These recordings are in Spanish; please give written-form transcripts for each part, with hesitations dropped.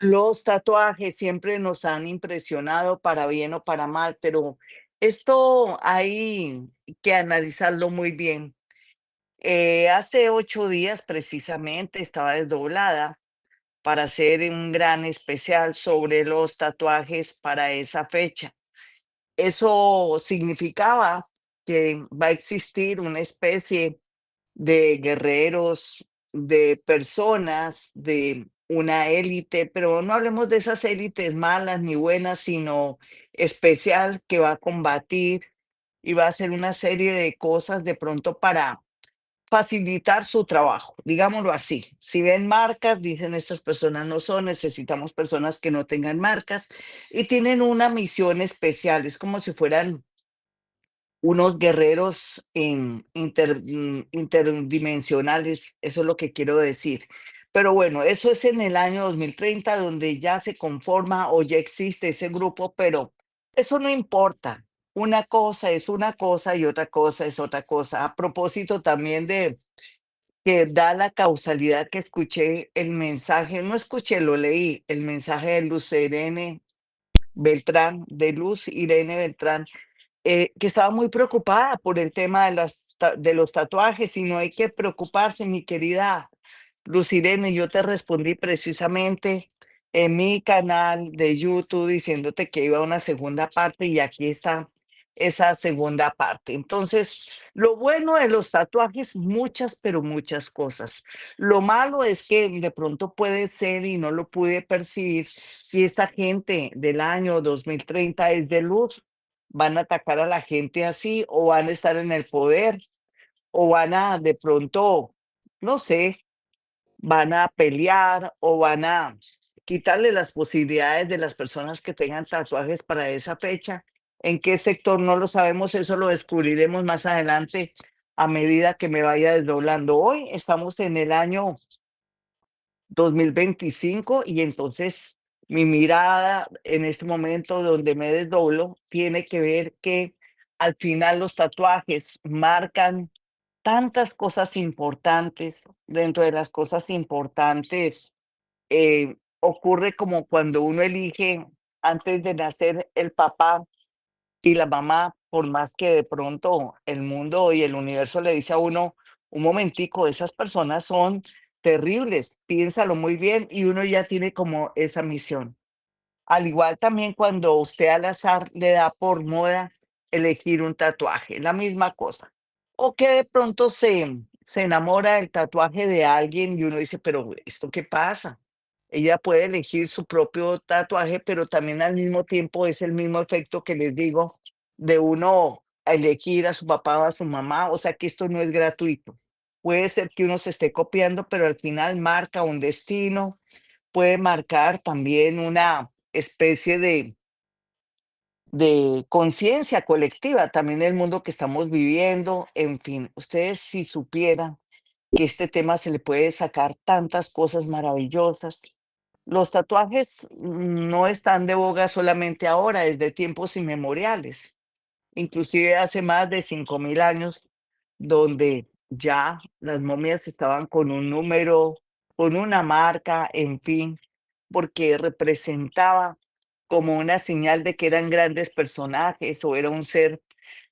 Los tatuajes siempre nos han impresionado para bien o para mal, pero esto hay que analizarlo muy bien. Hace 8 días precisamente estaba desdoblada para hacer un gran especial sobre los tatuajes para esa fecha. Eso significaba que va a existir una especie de guerreros, de personas, de una élite, pero no hablemos de esas élites malas ni buenas, sino especial que va a combatir y va a hacer una serie de cosas de pronto para facilitar su trabajo, digámoslo así. Si ven marcas, dicen estas personas no son, necesitamos personas que no tengan marcas y tienen una misión especial, es como si fueran unos guerreros interdimensionales, eso es lo que quiero decir. Pero bueno, eso es en el año 2030, donde ya se conforma o ya existe ese grupo, pero eso no importa. Una cosa es una cosa y otra cosa es otra cosa. A propósito también de que da la causalidad que escuché el mensaje, no escuché, lo leí, el mensaje de Luz Irene Beltrán, de Luz Irene Beltrán, que estaba muy preocupada por el tema de los tatuajes y no hay que preocuparse, mi querida Luz Irene. Yo te respondí precisamente en mi canal de YouTube diciéndote que iba a una segunda parte y aquí está esa segunda parte. Entonces, lo bueno de los tatuajes, muchas, pero muchas cosas. Lo malo es que de pronto puede ser, y no lo pude percibir, si esta gente del año 2030 es de luz, van a atacar a la gente así o van a estar en el poder o van a de pronto, no sé, van a pelear o van a quitarle las posibilidades de las personas que tengan tatuajes para esa fecha. ¿En qué sector? No lo sabemos, eso lo descubriremos más adelante a medida que me vaya desdoblando. Hoy estamos en el año 2025 y entonces mi mirada en este momento donde me desdoblo tiene que ver que al final los tatuajes marcan tantas cosas importantes. Dentro de las cosas importantes, ocurre como cuando uno elige antes de nacer el papá y la mamá, por más que de pronto el mundo y el universo le dice a uno, un momentico, esas personas son terribles, piénsalo muy bien y uno ya tiene como esa misión. Al igual también cuando usted al azar le da por moda elegir un tatuaje, la misma cosa. O que de pronto se enamora del tatuaje de alguien y uno dice, pero ¿esto qué pasa? Ella puede elegir su propio tatuaje, pero también al mismo tiempo es el mismo efecto que les digo de uno elegir a su papá o a su mamá, o sea que esto no es gratuito. Puede ser que uno se esté copiando, pero al final marca un destino, puede marcar también una especie de conciencia colectiva, también el mundo que estamos viviendo, en fin, ustedes si supieran que este tema se le puede sacar tantas cosas maravillosas. Los tatuajes no están de boga solamente ahora, desde tiempos inmemoriales, inclusive hace más de 5000 años, donde ya las momias estaban con un número, con una marca, en fin, porque representaba como una señal de que eran grandes personajes o era un ser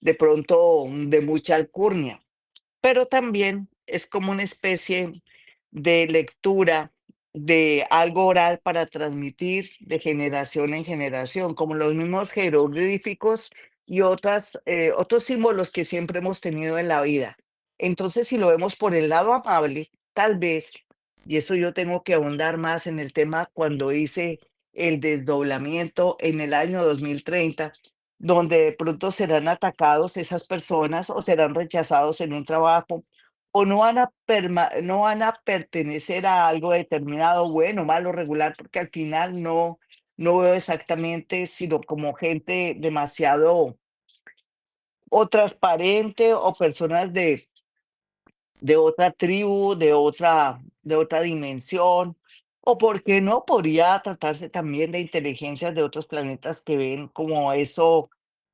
de pronto de mucha alcurnia, pero también es como una especie de lectura de algo oral para transmitir de generación en generación, como los mismos jeroglíficos y otros símbolos que siempre hemos tenido en la vida. Entonces, si lo vemos por el lado amable, tal vez, y eso yo tengo que ahondar más en el tema cuando hice el desdoblamiento en el año 2030, donde de pronto serán atacados esas personas o serán rechazados en un trabajo o no van a pertenecer a algo determinado, bueno, malo, regular, porque al final no veo exactamente, sino como gente demasiado o transparente o personas de otra tribu, de otra dimensión, o por qué no, podría tratarse también de inteligencias de otros planetas que ven como eso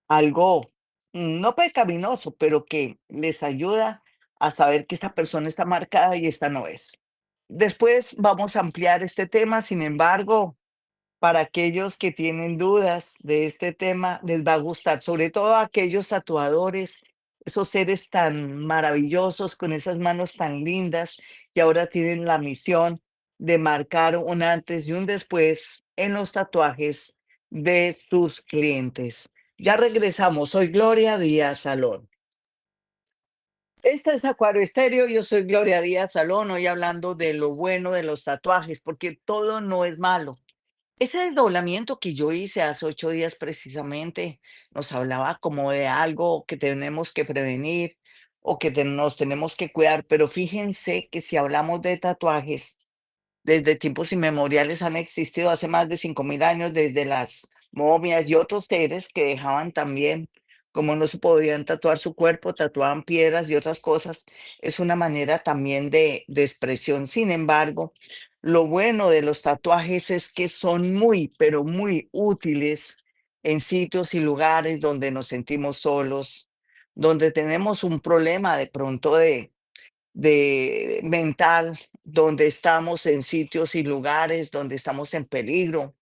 algo, no pecaminoso, pero que les ayuda a saber que esta persona está marcada y esta no es. Después vamos a ampliar este tema, sin embargo, Para aquellos que tienen dudas de este tema, les va a gustar, sobre todo a aquellos tatuadores, esos seres tan maravillosos con esas manos tan lindas que ahora tienen la misión de marcar un antes y un después en los tatuajes de sus clientes. Ya regresamos. Soy Gloria Díaz Salón. Esta es Acuario Estéreo. Yo soy Gloria Díaz Salón, hoy hablando de lo bueno de los tatuajes, porque todo no es malo. Ese desdoblamiento que yo hice hace 8 días precisamente nos hablaba como de algo que tenemos que prevenir o que nos tenemos que cuidar, pero fíjense que si hablamos de tatuajes, desde tiempos inmemoriales han existido hace más de 5000 años, desde las momias y otros seres que dejaban también, como no se podían tatuar su cuerpo, tatuaban piedras y otras cosas. Es una manera también de expresión. Sin embargo, lo bueno de los tatuajes es que son muy, pero muy útiles en sitios y lugares donde nos sentimos solos, donde tenemos un problema de pronto de mental, donde estamos en sitios y lugares donde estamos en peligro,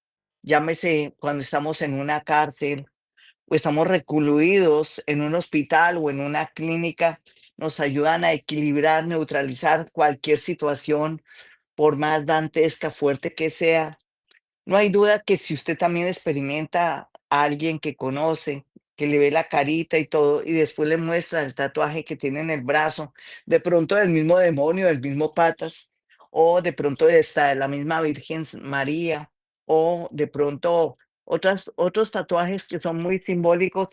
llámese cuando estamos en una cárcel o estamos recluidos en un hospital o en una clínica, nos ayudan a equilibrar, neutralizar cualquier situación, por más dantesca, fuerte que sea. No hay duda que si usted también experimenta a alguien que conoce, que le ve la carita y todo, y después le muestra el tatuaje que tiene en el brazo, de pronto del mismo demonio, del mismo patas, o de pronto de esta, de la misma Virgen María, o de pronto otros tatuajes que son muy simbólicos,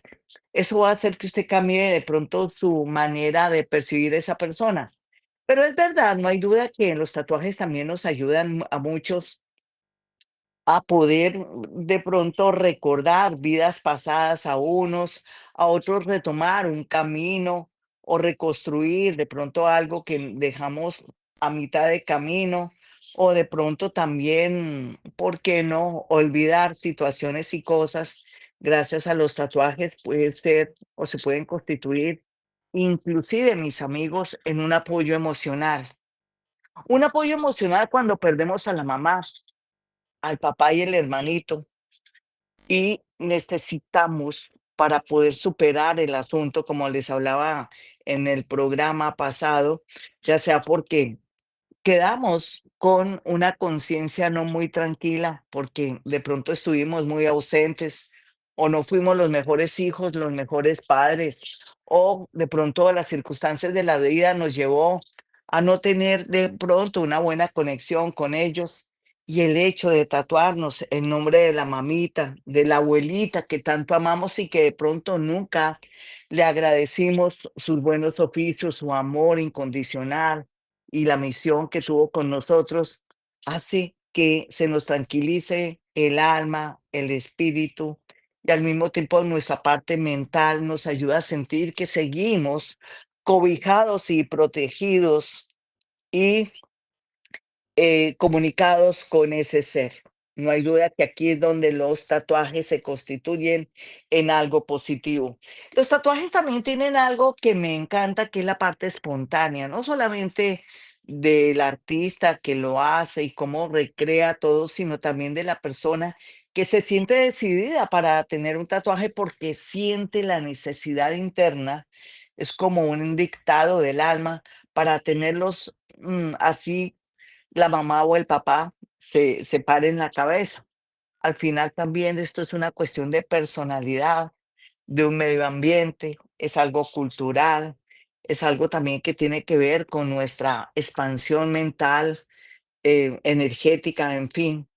eso va a hacer que usted cambie de pronto su manera de percibir a esa persona. Pero es verdad, no hay duda que los tatuajes también nos ayudan a muchos a poder de pronto recordar vidas pasadas a unos, a otros retomar un camino o reconstruir de pronto algo que dejamos a mitad de camino o de pronto también, ¿por qué no? Olvidar situaciones y cosas gracias a los tatuajes puede ser o se pueden constituir inclusive mis amigos en un apoyo emocional. Un apoyo emocional cuando perdemos a la mamá, al papá y el hermanito, y necesitamos para poder superar el asunto, como les hablaba en el programa pasado, ya sea porque quedamos con una conciencia no muy tranquila porque de pronto estuvimos muy ausentes o no fuimos los mejores hijos, los mejores padres, o de pronto las circunstancias de la vida nos llevó a no tener de pronto una buena conexión con ellos. Y el hecho de tatuarnos el nombre de la mamita, de la abuelita que tanto amamos y que de pronto nunca le agradecimos sus buenos oficios, su amor incondicional y la misión que tuvo con nosotros, hace que se nos tranquilice el alma, el espíritu, y al mismo tiempo nuestra parte mental nos ayuda a sentir que seguimos cobijados y protegidos y comunicados con ese ser. No hay duda que aquí es donde los tatuajes se constituyen en algo positivo. Los tatuajes también tienen algo que me encanta, que es la parte espontánea, no solamente del artista que lo hace y cómo recrea todo, sino también de la persona que se siente decidida para tener un tatuaje porque siente la necesidad interna. Es como un dictado del alma para tenerlos así la mamá o el papá se pare en la cabeza. Al final también esto es una cuestión de personalidad, de un medio ambiente, es algo cultural, es algo también que tiene que ver con nuestra expansión mental, energética, en fin.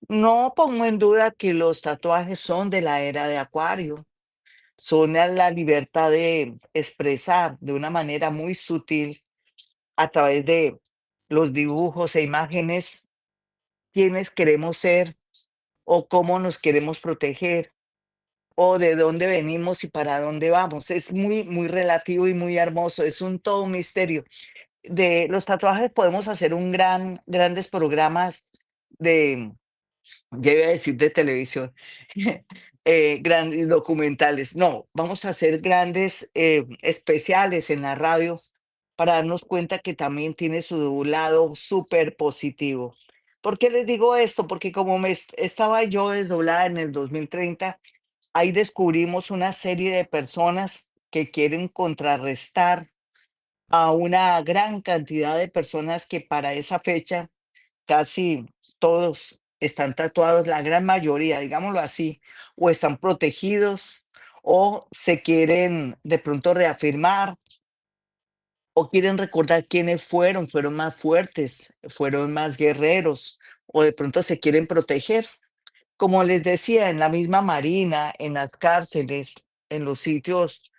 No pongo en duda que los tatuajes son de la era de Acuario, son a la libertad de expresar de una manera muy sutil a través de los dibujos e imágenes quiénes queremos ser o cómo nos queremos proteger o de dónde venimos y para dónde vamos. Es muy, muy relativo y muy hermoso. Es un todo un misterio. De los tatuajes podemos hacer grandes programas de, ya iba a decir de televisión, grandes documentales. No, vamos a hacer grandes especiales en la radio para darnos cuenta que también tiene su lado súper positivo. ¿Por qué les digo esto? Porque como estaba yo desdoblada en el 2030, ahí descubrimos una serie de personas que quieren contrarrestar a una gran cantidad de personas que para esa fecha casi todos están tatuados, la gran mayoría, digámoslo así, o están protegidos o se quieren de pronto reafirmar o quieren recordar quiénes fueron más fuertes, fueron más guerreros o de pronto se quieren proteger. Como les decía, en la misma marina, en las cárceles, en los sitios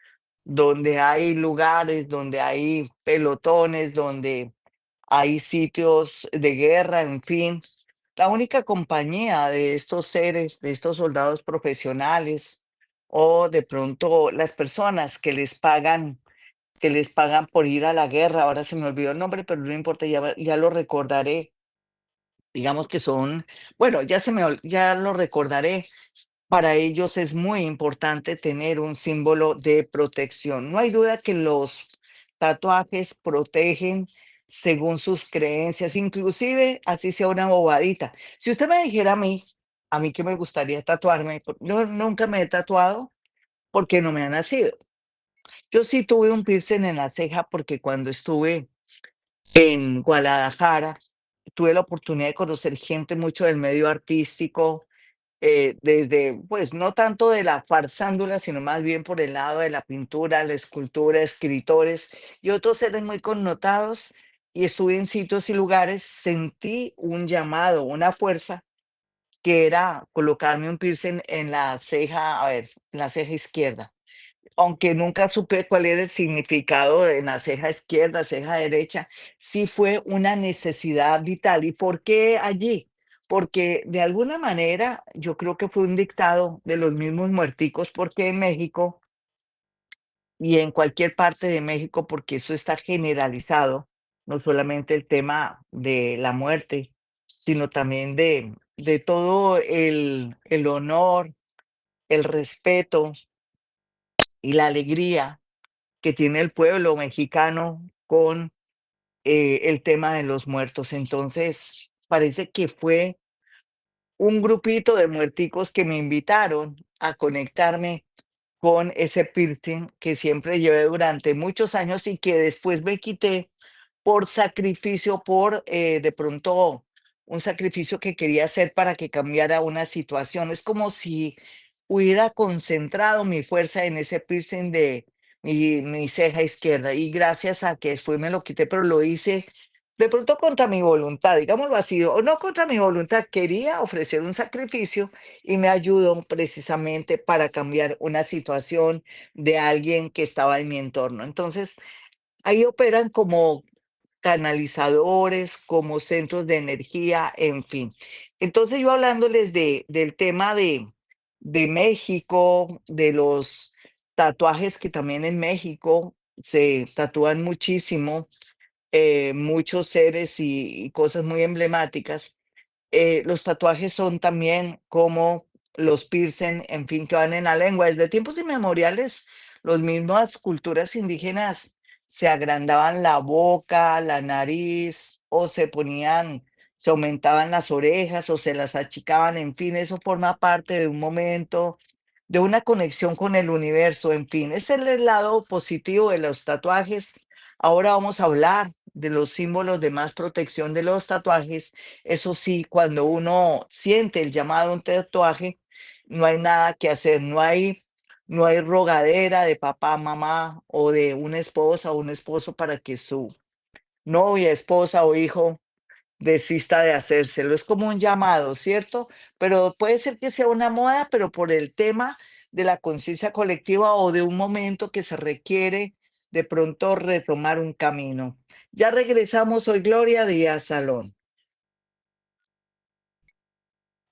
donde hay lugares, donde hay pelotones, donde hay sitios de guerra, en fin. La única compañía de estos seres, de estos soldados profesionales o de pronto las personas que les pagan por ir a la guerra, ahora se me olvidó el nombre, pero no importa, ya lo recordaré. Digamos que son, bueno, ya lo recordaré. Para ellos es muy importante tener un símbolo de protección. No hay duda que los tatuajes protegen según sus creencias, inclusive así sea una bobadita. Si usted me dijera a mí que me gustaría tatuarme, yo nunca me he tatuado porque no me ha nacido. Yo sí tuve un piercing en la ceja porque cuando estuve en Guadalajara tuve la oportunidad de conocer gente mucho del medio artístico, desde, pues, no tanto de la farsándula, sino más bien por el lado de la pintura, la escultura, escritores y otros seres muy connotados, y estuve en sitios y lugares, sentí un llamado, una fuerza, que era colocarme un piercing en la ceja, a ver, en la ceja izquierda. Aunque nunca supe cuál era el significado de en la ceja izquierda, ceja derecha, sí fue una necesidad vital. ¿Y por qué allí? Porque de alguna manera yo creo que fue un dictado de los mismos muerticos, porque en México y en cualquier parte de México, porque eso está generalizado, no solamente el tema de la muerte, sino también de todo el honor, el respeto y la alegría que tiene el pueblo mexicano con el tema de los muertos. Entonces, parece que fue un grupito de muerticos que me invitaron a conectarme con ese piercing que siempre llevé durante muchos años y que después me quité por sacrificio, por de pronto un sacrificio que quería hacer para que cambiara una situación. Es como si hubiera concentrado mi fuerza en ese piercing de mi ceja izquierda y gracias a que después me lo quité, pero lo hice de pronto contra mi voluntad, digámoslo así, o no contra mi voluntad, quería ofrecer un sacrificio y me ayudó precisamente para cambiar una situación de alguien que estaba en mi entorno. Entonces, ahí operan como canalizadores, como centros de energía, en fin. Entonces, yo hablándoles del tema de México, de los tatuajes que también en México se tatúan muchísimo, muchos seres y cosas muy emblemáticas. Los tatuajes son también como los piercing, en fin, que van en la lengua. Desde tiempos inmemoriales, las mismas culturas indígenas se agrandaban la boca, la nariz, o se aumentaban las orejas, o se las achicaban, en fin, eso forma parte de un momento, de una conexión con el universo, en fin. Ese es el lado positivo de los tatuajes. Ahora vamos a hablar de los símbolos de más protección de los tatuajes. Eso sí, cuando uno siente el llamado a un tatuaje, no hay nada que hacer, no hay rogadera de papá, mamá o de una esposa o un esposo para que su novia, esposa o hijo desista de hacérselo. Es como un llamado, ¿cierto? Pero puede ser que sea una moda, pero por el tema de la conciencia colectiva o de un momento que se requiere de pronto retomar un camino. Ya regresamos, soy Gloria Díaz Salón.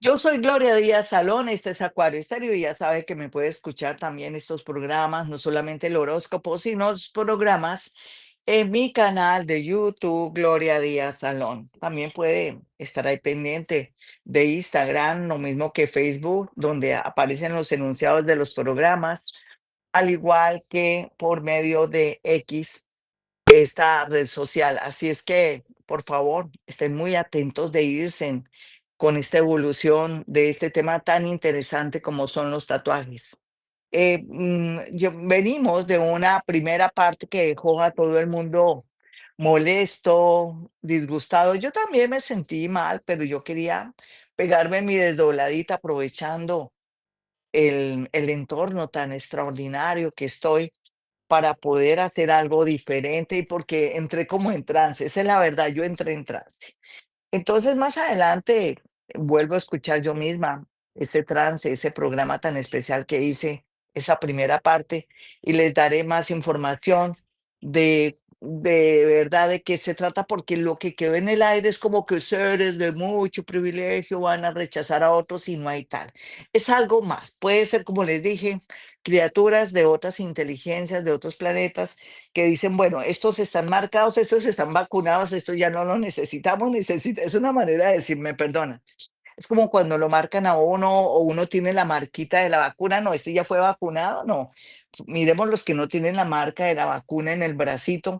Yo soy Gloria Díaz Salón, este es Acuario Estéreo y ya sabe que me puede escuchar también estos programas, no solamente el horóscopo, sino los programas en mi canal de YouTube, Gloria Díaz Salón. También puede estar ahí pendiente de Instagram, lo mismo que Facebook, donde aparecen los enunciados de los programas, al igual que por medio de X, esta red social. Así es que por favor, estén muy atentos de irse con esta evolución de este tema tan interesante como son los tatuajes. Venimos de una primera parte que dejó a todo el mundo molesto, disgustado. Yo también me sentí mal, pero yo quería pegarme mi desdobladita aprovechando el entorno tan extraordinario que estoy para poder hacer algo diferente y porque entré como en trance. Esa es la verdad, yo entré en trance. Entonces, más adelante vuelvo a escuchar yo misma ese trance, ese programa tan especial que hice, esa primera parte, y les daré más información de verdad de qué se trata, porque lo que quedó en el aire es como que seres de mucho privilegio van a rechazar a otros y no hay tal. Es algo más. Puede ser, como les dije, criaturas de otras inteligencias, de otros planetas, que dicen, bueno, estos están marcados, estos están vacunados, estos ya no los necesitamos, es una manera de decir, me perdona. Es como cuando lo marcan a uno o uno tiene la marquita de la vacuna, no, este ya fue vacunado, no. Miremos los que no tienen la marca de la vacuna en el bracito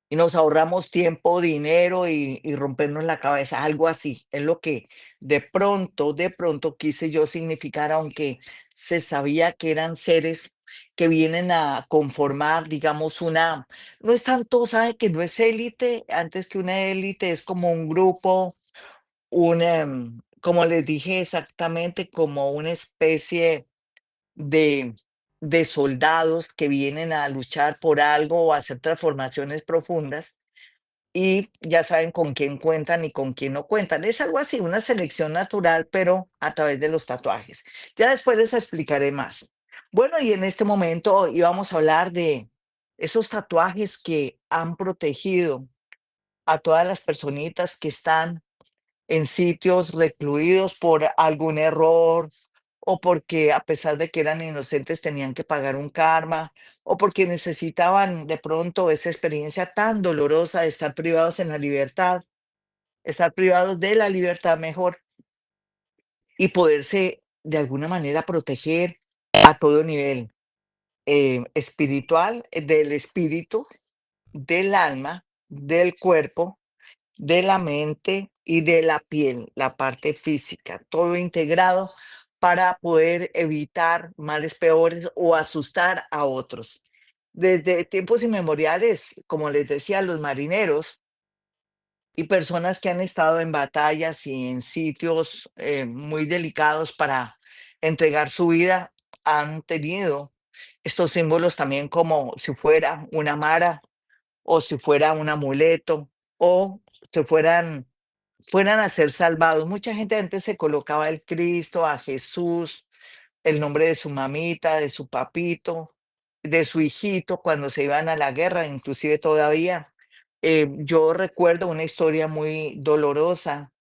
y nos ahorramos tiempo, dinero y rompernos la cabeza, algo así. Es lo que de pronto quise yo significar, aunque se sabía que eran seres que vienen a conformar, digamos, no es tanto, sabe que no es élite, antes que una élite es como un grupo, como les dije exactamente, como una especie de, de soldados que vienen a luchar por algo o a hacer transformaciones profundas y ya saben con quién cuentan y con quién no cuentan. Es algo así, una selección natural, pero a través de los tatuajes. Ya después les explicaré más. Bueno, y en este momento íbamos a hablar de esos tatuajes que han protegido a todas las personitas que están en sitios recluidos por algún error o porque a pesar de que eran inocentes tenían que pagar un karma o porque necesitaban de pronto esa experiencia tan dolorosa de estar privados en la libertad, estar privados de la libertad mejor y poderse de alguna manera proteger a todo nivel, espiritual, del espíritu, del alma, del cuerpo, de la mente y de la piel, la parte física, todo integrado para poder evitar males peores o asustar a otros. Desde tiempos inmemoriales, como les decía, los marineros y personas que han estado en batallas y en sitios muy delicados para entregar su vida, han tenido estos símbolos también como si fuera una mara o si fuera un amuleto, o se fueran a ser salvados. Mucha gente antes se colocaba el Cristo, a Jesús, el nombre de su mamita, de su papito, de su hijito cuando se iban a la guerra, inclusive todavía. Yo recuerdo una historia muy dolorosa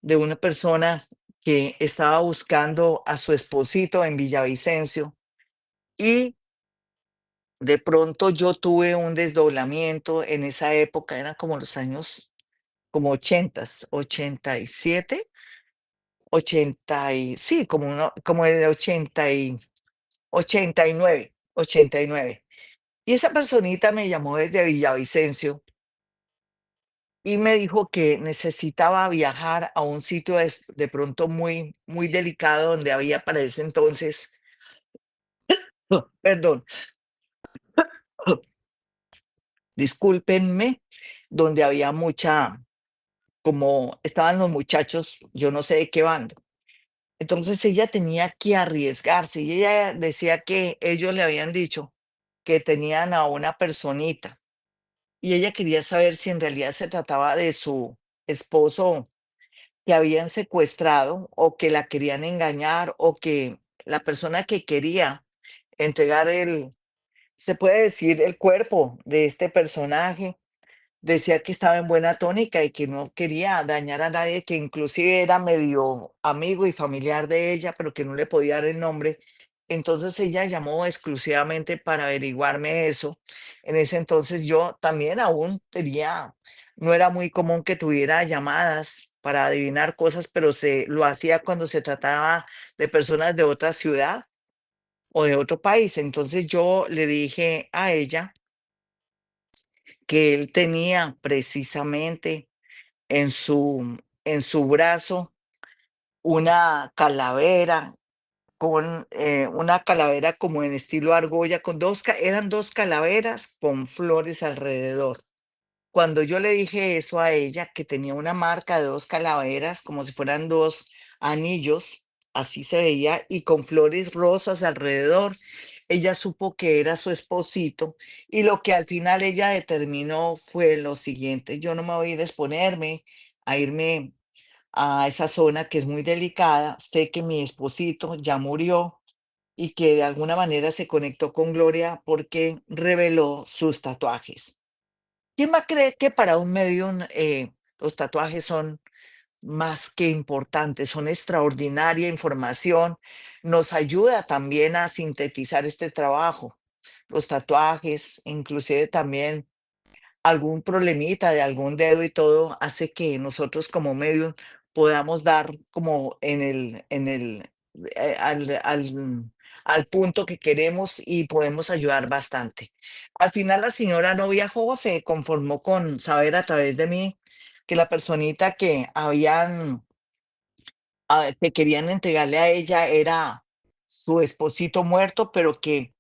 de una persona que estaba buscando a su esposito en Villavicencio y de pronto yo tuve un desdoblamiento en esa época, eran como los años como 80, 87, 80 y sí, como el 89, 89. Y esa personita me llamó desde Villavicencio y me dijo que necesitaba viajar a un sitio de pronto muy, muy delicado donde había para ese entonces, perdón, discúlpenme, donde había mucha, como estaban los muchachos, yo no sé de qué bando. Entonces ella tenía que arriesgarse y ella decía que ellos le habían dicho que tenían a una personita y ella quería saber si en realidad se trataba de su esposo que habían secuestrado o que la querían engañar o que la persona que quería entregar se puede decir, el cuerpo de este personaje. Decía que estaba en buena tónica y que no quería dañar a nadie, que inclusive era medio amigo y familiar de ella, pero que no le podía dar el nombre. Entonces ella llamó exclusivamente para averiguarme eso. En ese entonces yo también aún tenía, no era muy común que tuviera llamadas para adivinar cosas, pero se lo hacía cuando se trataba de personas de otra ciudad o de otro país. Entonces yo le dije a ella que él tenía precisamente en su brazo una calavera con, una calavera como en estilo argolla, con 2 eran 2 calaveras con flores alrededor. Cuando yo le dije eso a ella, que tenía una marca de 2 calaveras, como si fueran 2 anillos, así se veía, y con flores rosas alrededor, ella supo que era su esposito, y lo que al final ella determinó fue lo siguiente: "Yo no me voy a ir a exponerme, a irme a esa zona que es muy delicada, sé que mi esposito ya murió", y que de alguna manera se conectó con Gloria porque reveló sus tatuajes. ¿Quién va a creer que para un medium los tatuajes son más que importantes, son extraordinaria información? Nos ayuda también a sintetizar este trabajo. Los tatuajes, inclusive también algún problemita de algún dedo y todo, hace que nosotros como medium podamos dar como al punto que queremos y podemos ayudar bastante. Al final la señora no viajó, se conformó con saber a través de mí que la personita que que querían entregarle a ella era su esposito muerto, pero que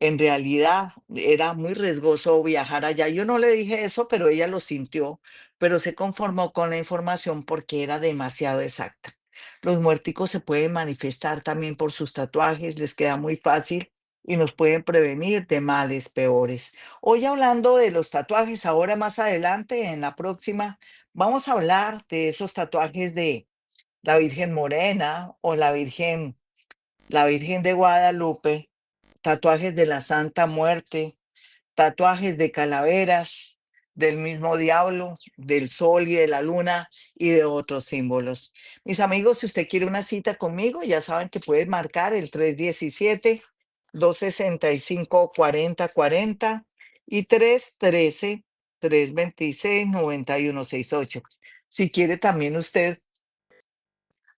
en realidad era muy riesgoso viajar allá. Yo no le dije eso, pero ella lo sintió, pero se conformó con la información porque era demasiado exacta. Los muerticos se pueden manifestar también por sus tatuajes, les queda muy fácil y nos pueden prevenir de males peores. Hoy hablando de los tatuajes, ahora más adelante, en la próxima, vamos a hablar de esos tatuajes de la Virgen Morena o la Virgen de Guadalupe, tatuajes de la Santa Muerte, tatuajes de calaveras, del mismo diablo, del sol y de la luna y de otros símbolos. Mis amigos, si usted quiere una cita conmigo, ya saben que pueden marcar el 317-265-4040 y 313-326-9168. Si quiere también usted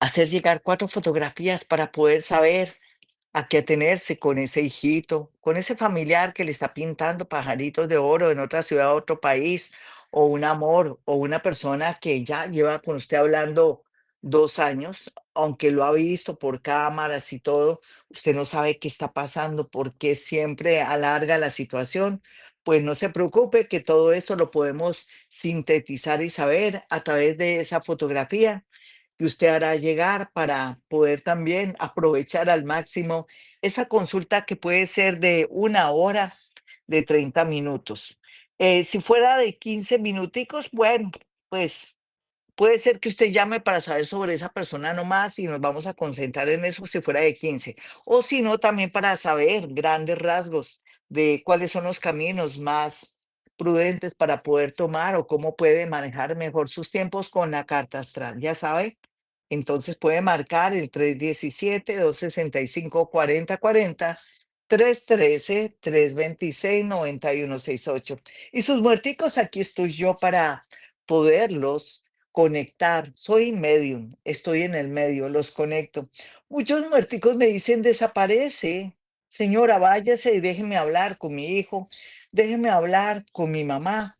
hacer llegar 4 fotografías para poder saber a qué atenerse con ese hijito, con ese familiar que le está pintando pajaritos de oro en otra ciudad, otro país, o un amor, o una persona que ya lleva con usted hablando 2 años, aunque lo ha visto por cámaras y todo, usted no sabe qué está pasando, por qué siempre alarga la situación. Pues no se preocupe, que todo esto lo podemos sintetizar y saber a través de esa fotografía que usted hará llegar para poder también aprovechar al máximo esa consulta que puede ser de 1 hora, de 30 minutos. Si fuera de 15 minuticos, bueno, pues puede ser que usted llame para saber sobre esa persona nomás y nos vamos a concentrar en eso si fuera de 15. O si no, también para saber grandes rasgos de cuáles son los caminos más prudentes para poder tomar o cómo puede manejar mejor sus tiempos con la carta astral. Ya sabe, entonces puede marcar el 317-265-4040, 313-326-9168. Y sus muerticos, aquí estoy yo para poderlos conectar. Soy medium, estoy en el medio, los conecto. Muchos muerticos me dicen, desaparece. Señora, váyase y déjeme hablar con mi hijo, déjeme hablar con mi mamá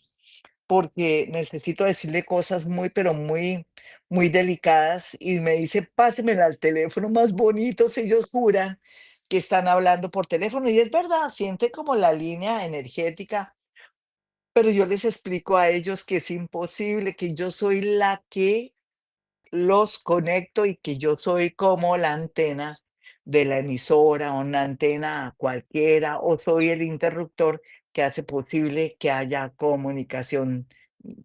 porque necesito decirle cosas muy, pero muy, muy delicadas y me dice, pásemela al teléfono más bonito, si ellos juran que están hablando por teléfono. Y es verdad, siente como la línea energética, pero yo les explico a ellos que es imposible, que yo soy la que los conecto y que yo soy como la antena de la emisora, una antena cualquiera, o soy el interruptor que hace posible que haya comunicación,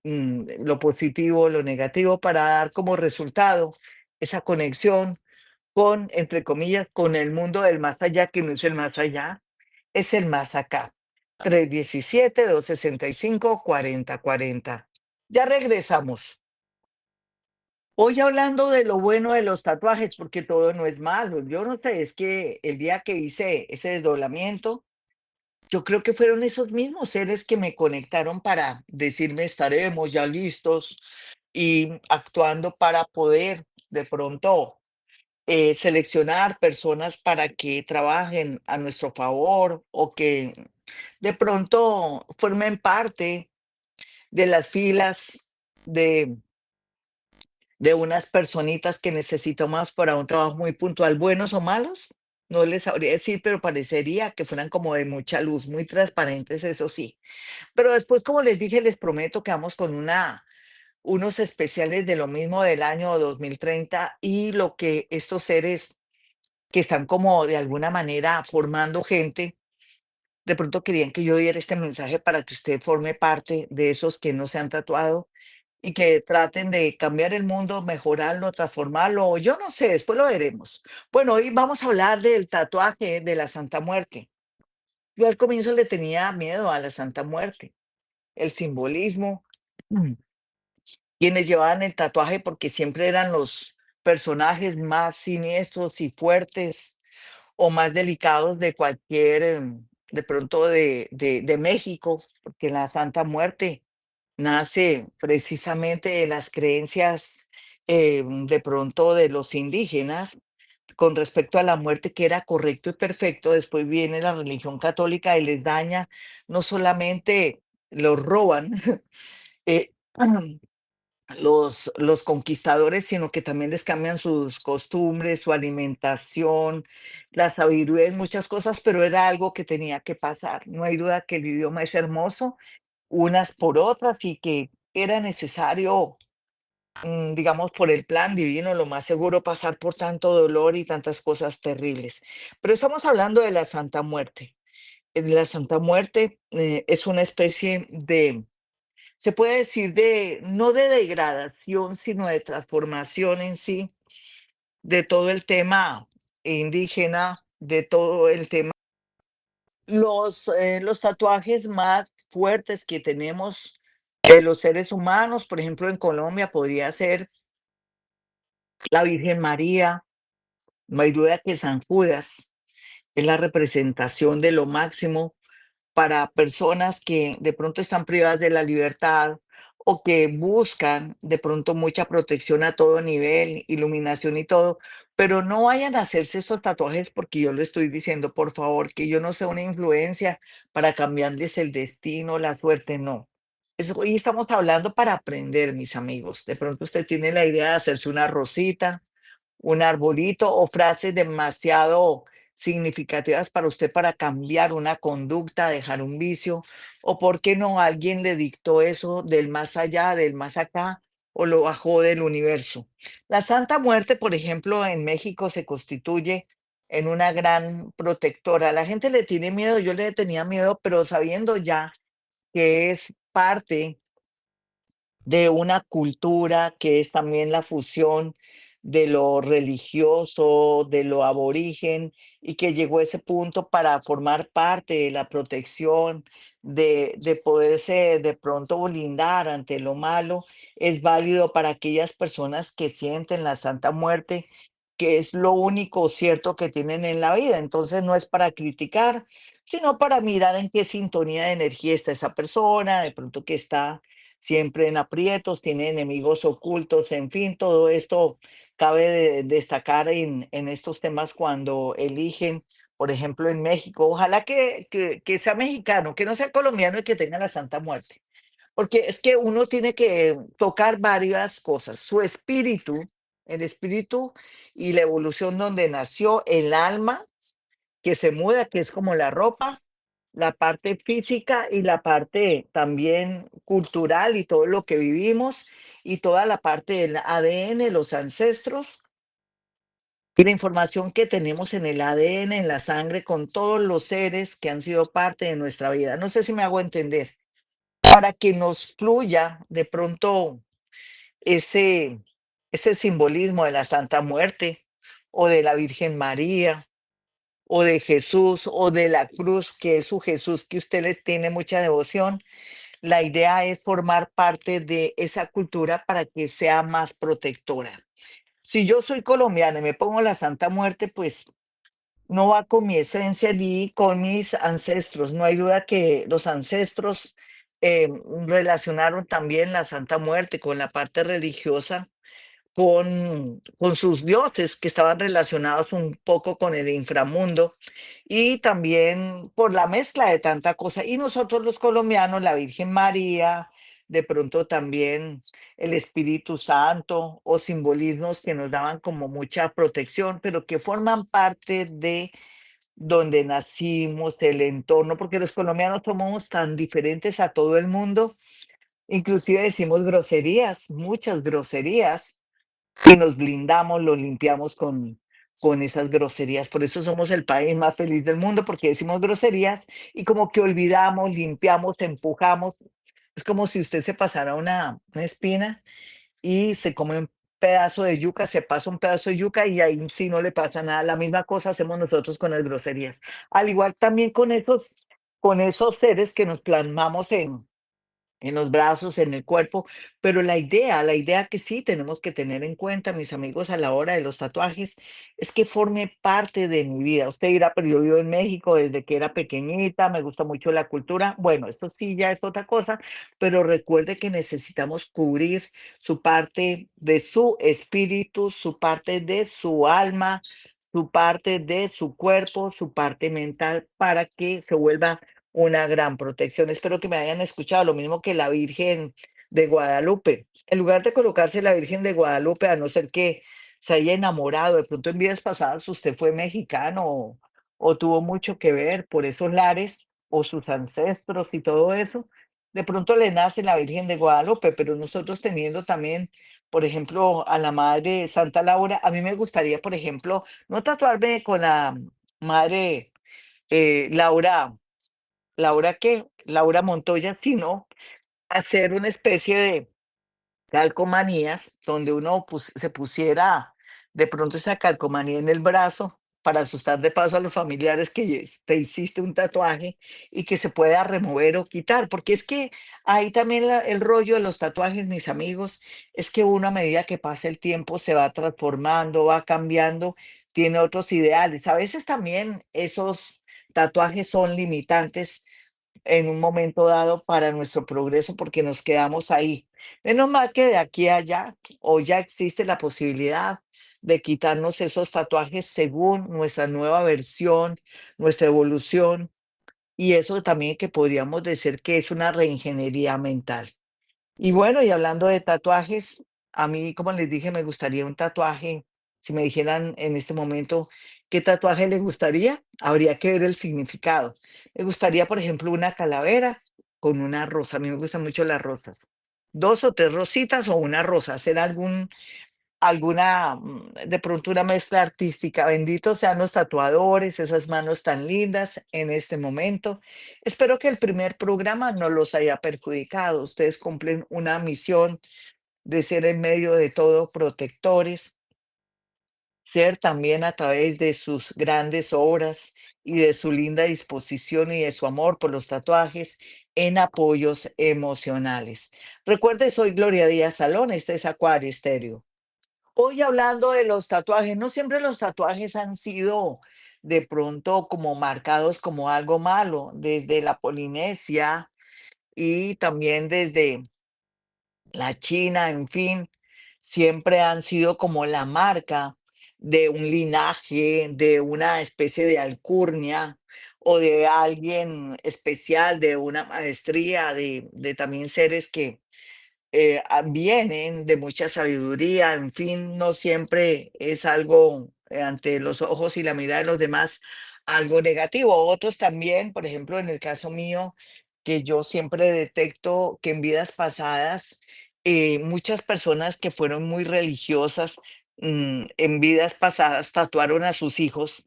lo positivo, lo negativo, para dar como resultado esa conexión con, entre comillas, con el mundo del más allá, que no es el más allá, es el más acá. 317-265-4040. Ya regresamos. Hoy hablando de lo bueno de los tatuajes, porque todo no es malo. Yo no sé, es que el día que hice ese desdoblamiento, yo creo que fueron esos mismos seres que me conectaron para decirme estaremos ya listos y actuando para poder de pronto seleccionar personas para que trabajen a nuestro favor o que de pronto formen parte. de las filas de de unas personitas que necesitamos para un trabajo muy puntual, buenos o malos, no les sabría decir, pero parecería que fueran como de mucha luz, muy transparentes, eso sí. Pero después, como les dije, les prometo que vamos con unos especiales de lo mismo del año 2030 y lo que estos seres que están como de alguna manera formando gente, de pronto querían que yo diera este mensaje para que usted forme parte de esos que no se han tatuado y que traten de cambiar el mundo, mejorarlo, transformarlo, o yo no sé, después lo veremos. Bueno, hoy vamos a hablar del tatuaje de la Santa Muerte. Yo al comienzo le tenía miedo a la Santa Muerte, el simbolismo, mm, quienes llevaban el tatuaje porque siempre eran los personajes más siniestros y fuertes o más delicados de cualquier, de pronto de México, porque la Santa Muerte nace precisamente de las creencias, de pronto de los indígenas con respecto a la muerte, que era correcto y perfecto. Después viene la religión católica y les daña, no solamente los roban, eh, los conquistadores, sino que también les cambian sus costumbres, su alimentación, la sabiduría en muchas cosas, pero era algo que tenía que pasar. No hay duda que el idioma es hermoso, unas por otras, y que era necesario, digamos, por el plan divino, lo más seguro, pasar por tanto dolor y tantas cosas terribles. Pero estamos hablando de la Santa Muerte. La Santa Muerte es una especie de, se puede decir, de, no de degradación, sino de transformación en sí, de todo el tema indígena, de todo el tema. Los tatuajes más fuertes que tenemos los seres humanos, por ejemplo, en Colombia podría ser la Virgen María, no hay duda que San Judas es la representación de lo máximo para personas que de pronto están privadas de la libertad o que buscan de pronto mucha protección a todo nivel, iluminación y todo, pero no vayan a hacerse estos tatuajes porque yo le estoy diciendo, por favor, que yo no sea una influencia para cambiarles el destino, la suerte, no. Eso, hoy estamos hablando para aprender, mis amigos. De pronto usted tiene la idea de hacerse una rosita, un arbolito o frases demasiado significativas para usted para cambiar una conducta, dejar un vicio, o por qué no alguien le dictó eso del más allá, del más acá, o lo bajó del universo. La Santa Muerte, por ejemplo, en México se constituye en una gran protectora. La gente le tiene miedo, yo le tenía miedo, pero sabiendo ya que es parte de una cultura que es también la fusión de lo religioso, de lo aborigen, y que llegó a ese punto para formar parte de la protección, de poderse de pronto blindar ante lo malo, es válido para aquellas personas que sienten la Santa Muerte, que es lo único cierto que tienen en la vida. Entonces no es para criticar, sino para mirar en qué sintonía de energía está esa persona, de pronto que está siempre en aprietos, tiene enemigos ocultos, en fin, todo esto cabe destacar en estos temas cuando eligen, por ejemplo, en México. Ojalá que sea mexicano, que no sea colombiano y que tenga la Santa Muerte, porque es que uno tiene que tocar varias cosas, su espíritu, el espíritu y la evolución donde nació, el alma que se muda, que es como la ropa, la parte física y la parte también cultural y todo lo que vivimos y toda la parte del ADN, los ancestros y la información que tenemos en el ADN, en la sangre, con todos los seres que han sido parte de nuestra vida. No sé si me hago entender. Para que nos fluya de pronto ese, ese simbolismo de la Santa Muerte o de la Virgen María o de Jesús o de la cruz, que es su Jesús, que usted les tiene mucha devoción. La idea es formar parte de esa cultura para que sea más protectora. Si yo soy colombiana y me pongo la Santa Muerte, pues no va con mi esencia ni con mis ancestros. No hay duda que los ancestros relacionaron también la Santa Muerte con la parte religiosa, con sus dioses que estaban relacionados un poco con el inframundo y también por la mezcla de tanta cosa. Y nosotros los colombianos, la Virgen María, de pronto también el Espíritu Santo o simbolismos que nos daban como mucha protección, pero que forman parte de donde nacimos, el entorno, porque los colombianos somos tan diferentes a todo el mundo, inclusive decimos groserías, muchas groserías, y nos blindamos, lo limpiamos con esas groserías. Por eso somos el país más feliz del mundo, porque decimos groserías y como que olvidamos, limpiamos, empujamos. Es como si usted se pasara una espina y se come un pedazo de yuca, se pasa un pedazo de yuca y ahí sí no le pasa nada. La misma cosa hacemos nosotros con las groserías. Al igual también con esos seres que nos plasmamos en los brazos, en el cuerpo, pero la idea que sí tenemos que tener en cuenta, mis amigos, a la hora de los tatuajes, es que forme parte de mi vida. Usted dirá, pero yo vivo en México desde que era pequeñita, me gusta mucho la cultura. Bueno, eso sí ya es otra cosa, pero recuerde que necesitamos cubrir su parte de su espíritu, su parte de su alma, su parte de su cuerpo, su parte mental, para que se vuelva una gran protección. Espero que me hayan escuchado, lo mismo que la Virgen de Guadalupe. En lugar de colocarse la Virgen de Guadalupe, a no ser que se haya enamorado, de pronto en vidas pasadas usted fue mexicano o tuvo mucho que ver por esos lares o sus ancestros y todo eso, de pronto le nace la Virgen de Guadalupe, pero nosotros teniendo también, por ejemplo, a la Madre Santa Laura, a mí me gustaría, por ejemplo, no tatuarme con la Madre Laura. ¿Laura qué? Laura Montoya, sino hacer una especie de calcomanías donde uno se pusiera de pronto esa calcomanía en el brazo para asustar de paso a los familiares que te hiciste un tatuaje y que se pueda remover o quitar, porque es que ahí también el rollo de los tatuajes, mis amigos, es que uno a medida que pasa el tiempo se va transformando, va cambiando, tiene otros ideales. A veces también esos tatuajes son limitantes en un momento dado para nuestro progreso porque nos quedamos ahí. Menos mal que de aquí a allá, hoy ya existe la posibilidad de quitarnos esos tatuajes según nuestra nueva versión, nuestra evolución, y eso también que podríamos decir que es una reingeniería mental. Y bueno, y hablando de tatuajes, a mí, como les dije, me gustaría un tatuaje. Si me dijeran en este momento qué tatuaje les gustaría, habría que ver el significado. Me gustaría, por ejemplo, una calavera con una rosa. A mí me gustan mucho las rosas. Dos o tres rositas o una rosa. Hacer de pronto una mezcla artística. Benditos sean los tatuadores, esas manos tan lindas en este momento. Espero que el primer programa no los haya perjudicado. Ustedes cumplen una misión de ser en medio de todo protectores, ser también a través de sus grandes obras y de su linda disposición y de su amor por los tatuajes en apoyos emocionales. Recuerde, soy Gloria Díaz Salón, este es Acuario Estéreo. Hoy hablando de los tatuajes, no siempre los tatuajes han sido de pronto como marcados como algo malo, desde la Polinesia y también desde la China, en fin, siempre han sido como la marca de un linaje, de una especie de alcurnia o de alguien especial, de una maestría, de también seres que vienen de mucha sabiduría, en fin, no siempre es algo ante los ojos y la mirada de los demás algo negativo. Otros también, por ejemplo, en el caso mío, que yo siempre detecto que en vidas pasadas, muchas personas que fueron muy religiosas, en vidas pasadas tatuaron a sus hijos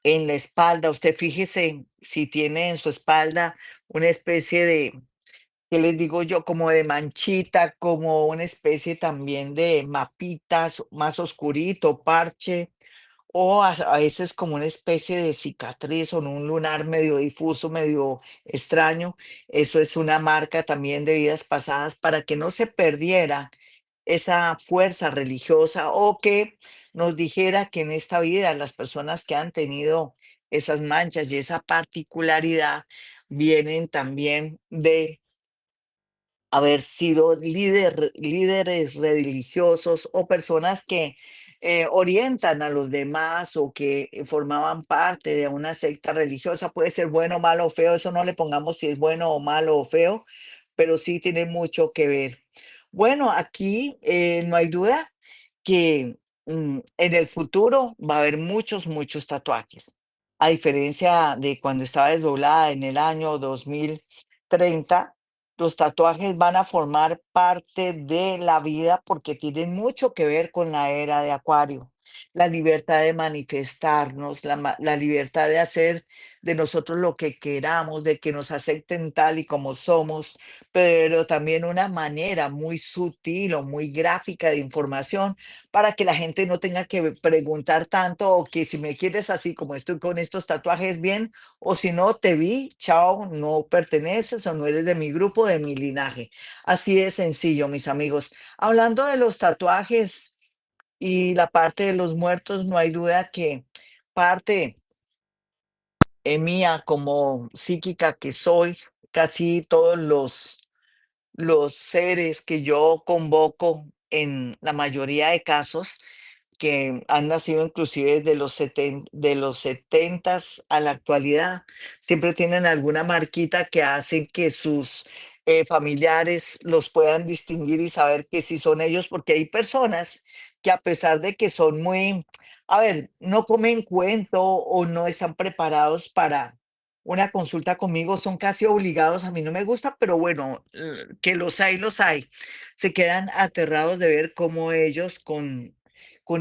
en la espalda. Usted fíjese si tiene en su espalda una especie de, ¿qué les digo yo? Como de manchita, como una especie también de mapitas más oscurito, parche, o a veces como una especie de cicatriz o un lunar medio difuso, medio extraño. Eso es una marca también de vidas pasadas para que no se perdiera esa fuerza religiosa o que nos dijera que en esta vida las personas que han tenido esas manchas y esa particularidad vienen también de haber sido líderes religiosos o personas que orientan a los demás o que formaban parte de una secta religiosa. Puede ser bueno, malo o feo, eso no le pongamos si es bueno o malo o feo, pero sí tiene mucho que ver. Bueno, aquí no hay duda que en el futuro va a haber muchos, muchos tatuajes. A diferencia de cuando estaba desdoblada en el año 2030, los tatuajes van a formar parte de la vida porque tienen mucho que ver con la era de Acuario. La libertad de manifestarnos, la libertad de hacer de nosotros lo que queramos, de que nos acepten tal y como somos, pero también una manera muy sutil o muy gráfica de información para que la gente no tenga que preguntar tanto o que si me quieres así como estoy con estos tatuajes bien o si no te vi, chao, no perteneces o no eres de mi grupo, de mi linaje. Así de sencillo, mis amigos. Hablando de los tatuajes y la parte de los muertos, no hay duda que parte mía como psíquica que soy, casi todos los seres que yo convoco en la mayoría de casos, que han nacido inclusive de los 70 a la actualidad, siempre tienen alguna marquita que hacen que sus familiares los puedan distinguir y saber que sí son ellos, porque hay personas que a pesar de que son muy, a ver, no comen cuento o no están preparados para una consulta conmigo, son casi obligados, a mí no me gusta, pero bueno, que los hay. Se quedan aterrados de ver cómo ellos con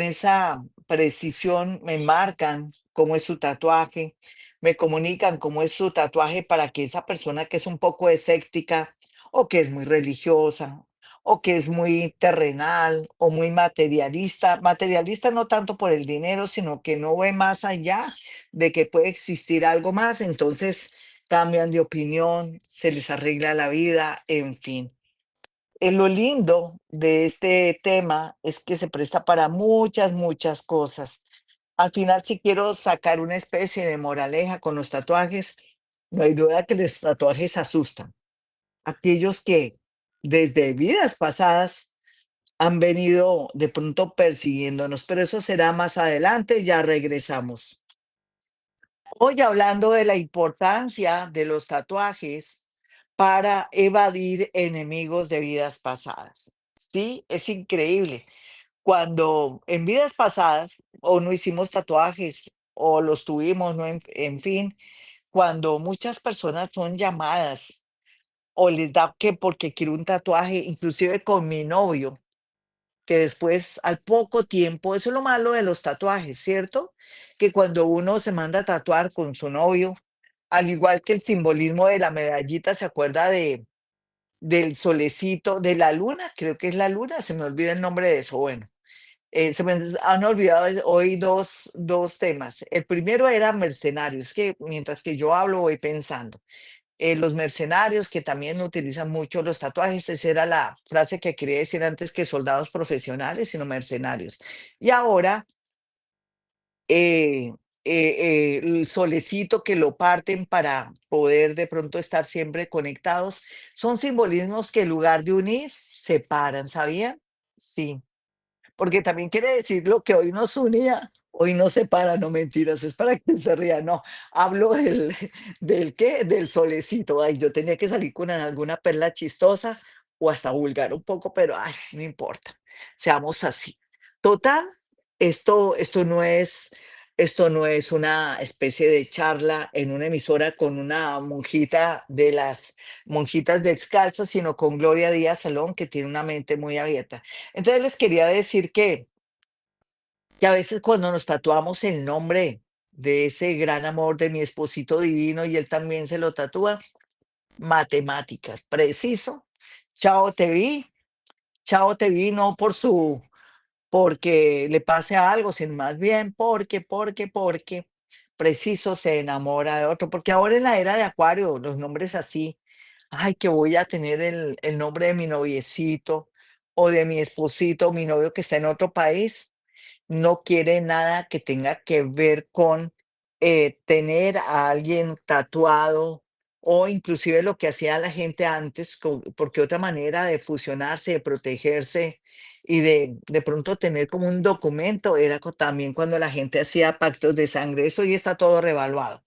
esa precisión me marcan cómo es su tatuaje, me comunican cómo es su tatuaje para que esa persona que es un poco escéptica o que es muy religiosa o que es muy terrenal o muy materialista, materialista no tanto por el dinero, sino que no ve más allá de que puede existir algo más, entonces cambian de opinión, se les arregla la vida, en fin. Lo lindo de este tema es que se presta para muchas, muchas cosas. Al final, si quiero sacar una especie de moraleja con los tatuajes, no hay duda que los tatuajes asustan. Aquellos que desde vidas pasadas han venido de pronto persiguiéndonos, pero eso será más adelante, ya regresamos. Hoy hablando de la importancia de los tatuajes para evadir enemigos de vidas pasadas. Sí, es increíble. Cuando en vidas pasadas o no hicimos tatuajes o los tuvimos, no, en fin, cuando muchas personas son llamadas o les da que porque quiero un tatuaje, inclusive con mi novio, que después al poco tiempo, eso es lo malo de los tatuajes, ¿cierto? Que cuando uno se manda a tatuar con su novio, al igual que el simbolismo de la medallita, ¿se acuerda del solecito, de la luna? Creo que es la luna, se me olvida el nombre de eso. Bueno, se me han olvidado hoy dos temas. El primero era mercenarios, que mientras que yo hablo voy pensando. Los mercenarios que también utilizan mucho los tatuajes, esa era la frase que quería decir antes que soldados profesionales, sino mercenarios. Y ahora el solecito que lo parten para poder de pronto estar siempre conectados, son simbolismos que en lugar de unir, separan, ¿sabían? Sí. Porque también quiere decir lo que hoy nos unía, hoy nos separa, no mentiras, es para que se ría, no. Hablo del ¿del qué? Del solecito. Ay, yo tenía que salir con alguna perla chistosa o hasta vulgar un poco, pero, ay, no importa, seamos así. Total, esto no es una especie de charla en una emisora con una monjita de las monjitas descalzas, sino con Gloria Díaz Salón, que tiene una mente muy abierta. Entonces les quería decir que a veces cuando nos tatuamos el nombre de ese gran amor de mi esposito divino y él también se lo tatúa, matemáticas, preciso, chao te vi, no porque le pase algo, sino más bien porque preciso se enamora de otro, porque ahora en la era de Acuario, los nombres así, ay, que voy a tener el nombre de mi noviecito o de mi esposito, mi novio que está en otro país, no quiere nada que tenga que ver con tener a alguien tatuado o inclusive lo que hacía la gente antes, porque otra manera de fusionarse, de protegerse y de pronto tener como un documento era también cuando la gente hacía pactos de sangre. Eso ya está todo revaluado.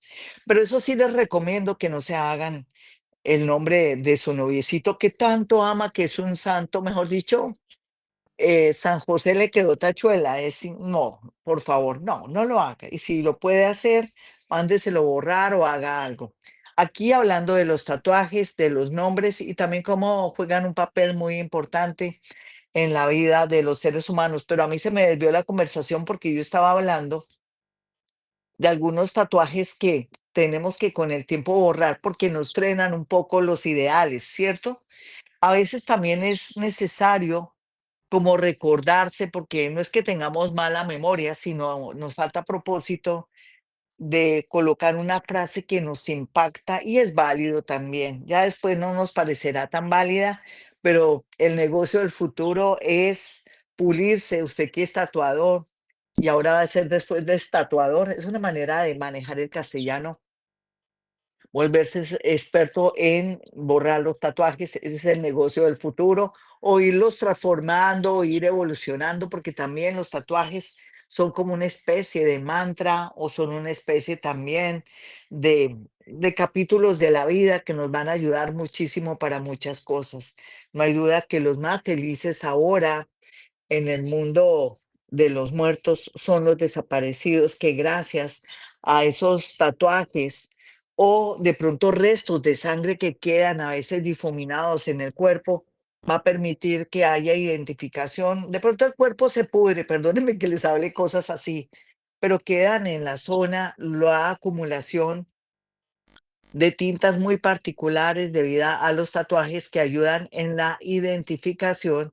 Pero eso sí les recomiendo que no se hagan el nombre de su noviecito que tanto ama, que es un santo, mejor dicho, San José le quedó tachuela, no, por favor, no, no lo haga. Y si lo puede hacer, mándeselo borrar o haga algo. Aquí hablando de los tatuajes, de los nombres y también cómo juegan un papel muy importante en la vida de los seres humanos. Pero a mí se me desvió la conversación porque yo estaba hablando de algunos tatuajes que tenemos que con el tiempo borrar porque nos frenan un poco los ideales, ¿cierto? A veces también es necesario como recordarse, porque no es que tengamos mala memoria, sino nos falta propósito de colocar una frase que nos impacta y es válido también. Ya después no nos parecerá tan válida, pero el negocio del futuro es pulirse. Usted que es tatuador y ahora va a ser después de tatuador, es una manera de manejar el castellano. Volverse experto en borrar los tatuajes, ese es el negocio del futuro, o irlos transformando, o ir evolucionando, porque también los tatuajes son como una especie de mantra o son una especie también de capítulos de la vida que nos van a ayudar muchísimo para muchas cosas. No hay duda que los más felices ahora en el mundo de los muertos son los desaparecidos que gracias a esos tatuajes o de pronto restos de sangre que quedan a veces difuminados en el cuerpo, va a permitir que haya identificación. De pronto el cuerpo se pudre, perdónenme que les hable cosas así, pero quedan en la zona la acumulación de tintas muy particulares debido a los tatuajes que ayudan en la identificación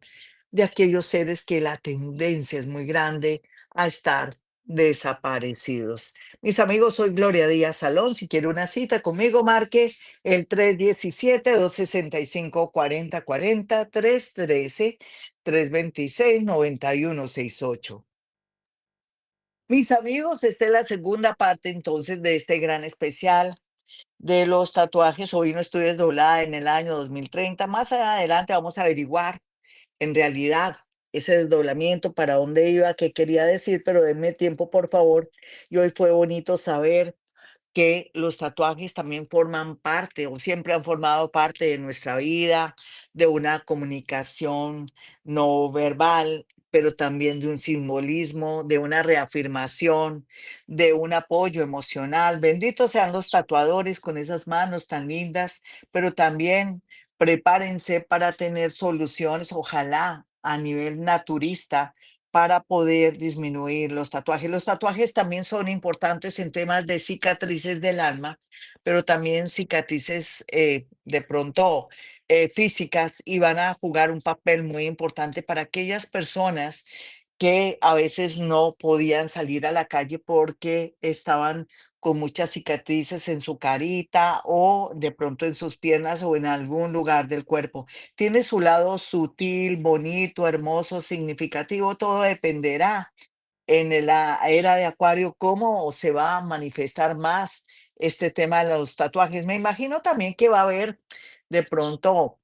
de aquellos seres que la tendencia es muy grande a estar desaparecidos. Mis amigos, soy Gloria Díaz Salón. Si quiere una cita conmigo, marque el 317-265-4040, 313-326-9168. Mis amigos, esta es la segunda parte entonces de este gran especial de los tatuajes. Hoy no estoy desdoblada en el año 2030. Más adelante vamos a averiguar en realidad ese desdoblamiento, para dónde iba, qué quería decir, pero denme tiempo, por favor. Y hoy fue bonito saber que los tatuajes también forman parte o siempre han formado parte de nuestra vida, de una comunicación no verbal, pero también de un simbolismo, de una reafirmación, de un apoyo emocional. Benditos sean los tatuadores con esas manos tan lindas, pero también prepárense para tener soluciones, ojalá a nivel naturista, para poder disminuir los tatuajes. Los tatuajes también son importantes en temas de cicatrices del alma, pero también cicatrices de pronto físicas y van a jugar un papel muy importante para aquellas personas que a veces no podían salir a la calle porque estaban con muchas cicatrices en su carita o de pronto en sus piernas o en algún lugar del cuerpo. Tiene su lado sutil, bonito, hermoso, significativo, todo dependerá la era de Acuario cómo se va a manifestar más este tema de los tatuajes. Me imagino también que va a haber de pronto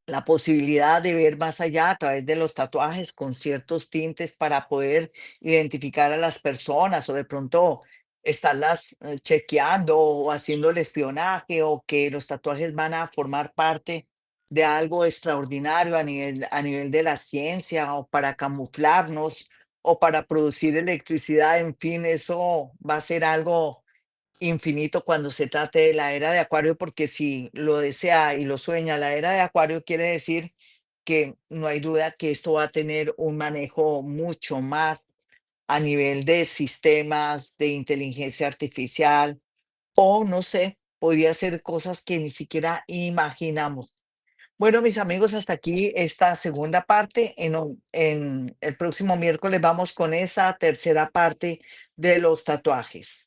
la posibilidad de ver más allá a través de los tatuajes con ciertos tintes para poder identificar a las personas o de pronto estarlas chequeando o haciendo el espionaje o que los tatuajes van a formar parte de algo extraordinario a nivel de la ciencia o para camuflarnos o para producir electricidad, en fin, eso va a ser algo infinito cuando se trate de la era de Acuario, porque si lo desea y lo sueña la era de Acuario, quiere decir que no hay duda que esto va a tener un manejo mucho más a nivel de sistemas de inteligencia artificial o no sé, podría ser cosas que ni siquiera imaginamos. Bueno, mis amigos, hasta aquí esta segunda parte. En el próximo miércoles vamos con esa tercera parte de los tatuajes.